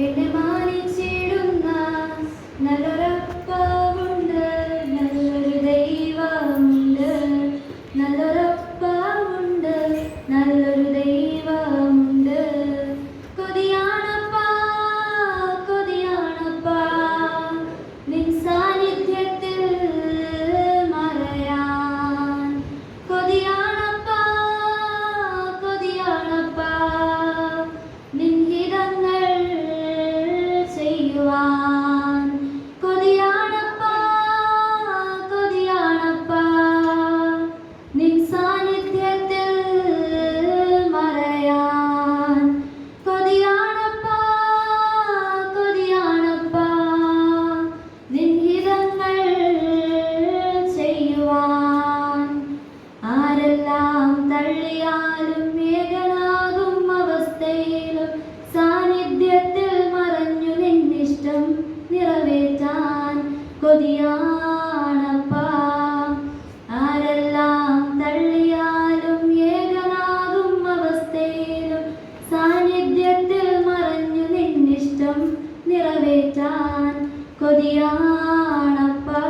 എന്നെ മാനിച്ചിടുന്ന നല്ലൊരപ്പമുണ്ട്, നല്ലൊരു ദൈവമുണ്ട്. നല്ലൊരപ്പമുണ്ട്, നല്ലൊരു ദൈവമുണ്ട്. കൊതിയാണപ്പാ, കൊതിയാണപ്പാ നിൻ സാന്നിധ്യത്തിൽ മറയാൻ. കൊതിയാണപ്പാ, കൊതിയാണപ്പാ നിൻ ഹിതങ്ങൾ ചെയ്യുവാൻ. കൊതിയാണപ്പാ, കൊതിയാണപ്പാ നിൻ സാന്നിധ്യത്തിൽ മറയാൻ. കൊതിയാണപ്പാ, കൊതിയാണപ്പാ നിൻ ഹിതങ്ങൾ ചെയ്യുവാൻ. ആരെല്ലാം തള്ളിയാലും ഏകനാകും അവസ്ഥയിലും സാന്നിധ്യത്തിൽ മറഞ്ഞു നിന്നിഷ്ടം നിറവേറ്റാൻ കൊതിയാണപ്പാ. ആരെല്ലാം തള്ളിയാലും ഏകനാകും അവസ്ഥയിലും സാന്നിധ്യത്തിൽ മറഞ്ഞു നിന്നിഷ്ടം നിറവേറ്റാൻ കൊതിയാണപ്പാ.